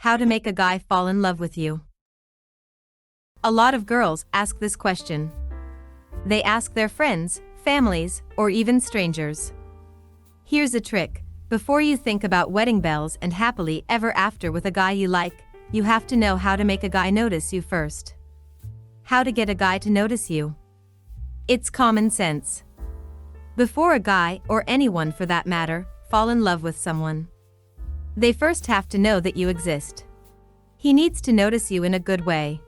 How to make a guy fall in love with you. A lot of girls ask this question. They ask their friends, families, or even strangers. Here's a trick. Before you think about wedding bells and happily ever after with a guy you like, you have to know how to make a guy notice you first. How to get a guy to notice you. It's common sense. Before a guy, or anyone for that matter, fall in love with someone, they first have to know that you exist. He needs to notice you in a good way.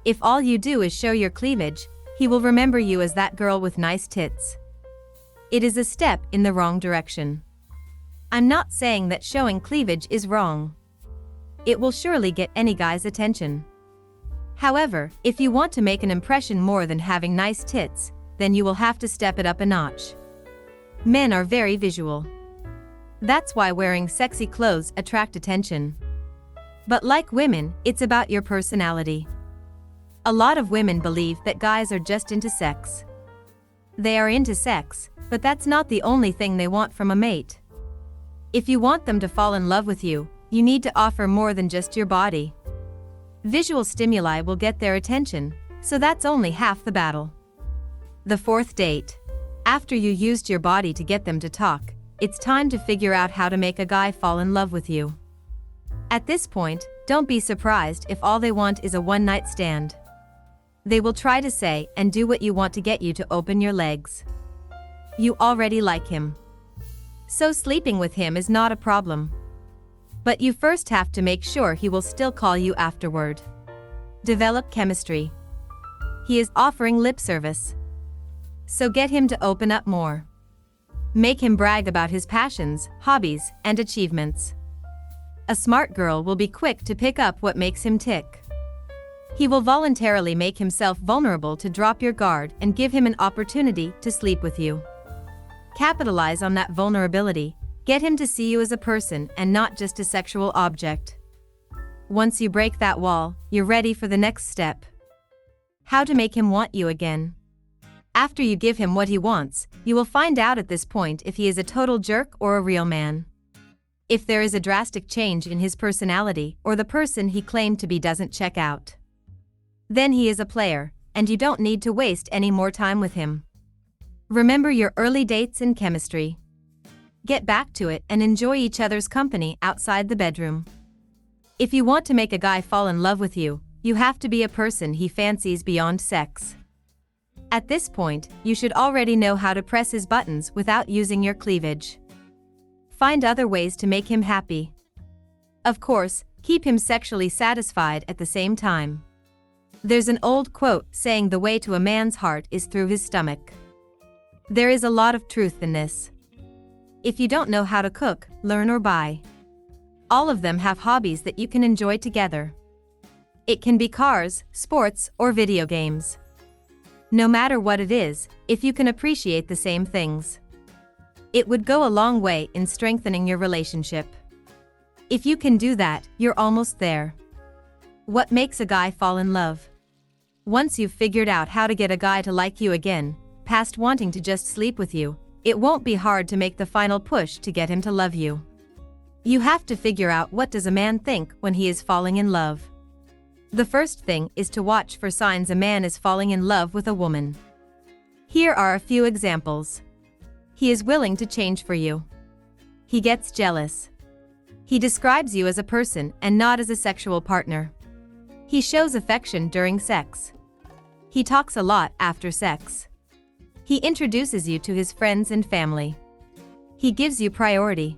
If all you do is show your cleavage, he will remember you as that girl with nice tits. It is a step in the wrong direction. I'm not saying that showing cleavage is wrong. It will surely get any guy's attention. However, if you want to make an impression more than having nice tits, then you will have to step it up a notch. Men are very visual. That's why wearing sexy clothes attract attention. But like women, it's about your personality. A lot of women believe that guys are just into sex. They are into sex, but that's not the only thing they want from a mate. If you want them to fall in love with you, you need to offer more than just your body. Visual stimuli will get their attention, so that's only half the battle. The fourth date. After you used your body to get them to talk, it's time to figure out how to make a guy fall in love with you. At this point, don't be surprised if all they want is a one-night stand. They will try to say and do what you want to get you to open your legs. You already like him, so sleeping with him is not a problem. But you first have to make sure he will still call you afterward. Develop chemistry. He is offering lip service, so get him to open up more. Make him brag about his passions, hobbies, and achievements. A smart girl will be quick to pick up what makes him tick. He will voluntarily make himself vulnerable to drop your guard and give him an opportunity to sleep with you. Capitalize on that vulnerability. Get him to see you as a person and not just a sexual object. Once you break that wall, you're ready for the next step. How to make him want you again. After you give him what he wants, you will find out at this point if he is a total jerk or a real man. If there is a drastic change in his personality or the person he claimed to be doesn't check out, then he is a player, and you don't need to waste any more time with him. Remember your early dates and chemistry. Get back to it and enjoy each other's company outside the bedroom. If you want to make a guy fall in love with you, you have to be a person he fancies beyond sex. At this point, you should already know how to press his buttons without using your cleavage. Find other ways to make him happy. Of course, keep him sexually satisfied at the same time. There's an old quote saying the way to a man's heart is through his stomach. There is a lot of truth in this. If you don't know how to cook, learn or buy. All of them have hobbies that you can enjoy together. It can be cars, sports, or video games. No matter what it is, if you can appreciate the same things, it would go a long way in strengthening your relationship. If you can do that, you're almost there. What makes a guy fall in love? Once you've figured out how to get a guy to like you again, past wanting to just sleep with you, it won't be hard to make the final push to get him to love you. You have to figure out what does a man think when he is falling in love. The first thing is to watch for signs a man is falling in love with a woman. Here are a few examples. He is willing to change for you. He gets jealous. He describes you as a person and not as a sexual partner. He shows affection during sex. He talks a lot after sex. He introduces you to his friends and family. He gives you priority.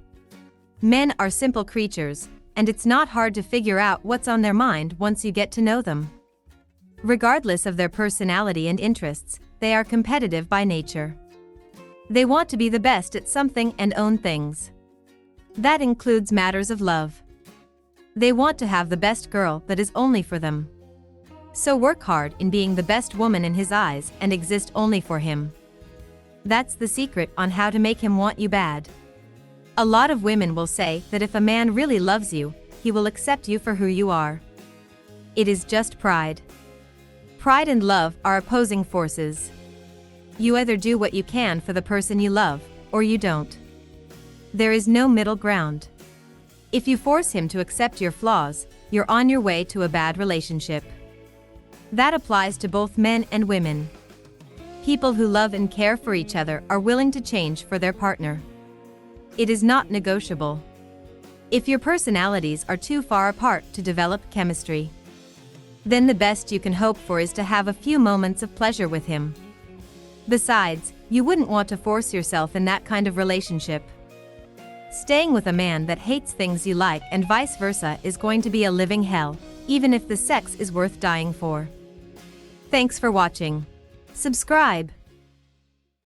Men are simple creatures, and it's not hard to figure out what's on their mind once you get to know them. Regardless of their personality and interests, they are competitive by nature. They want to be the best at something and own things. That includes matters of love. They want to have the best girl that is only for them. So work hard in being the best woman in his eyes and exist only for him. That's the secret on how to make him want you bad. A lot of women will say that if a man really loves you, he will accept you for who you are. It is just pride. Pride and love are opposing forces. You either do what you can for the person you love, or you don't. There is no middle ground. If you force him to accept your flaws, you're on your way to a bad relationship. That applies to both men and women. People who love and care for each other are willing to change for their partner. It is not negotiable. If your personalities are too far apart to develop chemistry, then the best you can hope for is to have a few moments of pleasure with him. Besides, you wouldn't want to force yourself in that kind of relationship. Staying with a man that hates things you like and vice versa is going to be a living hell, even if the sex is worth dying for. Thanks for watching. Subscribe.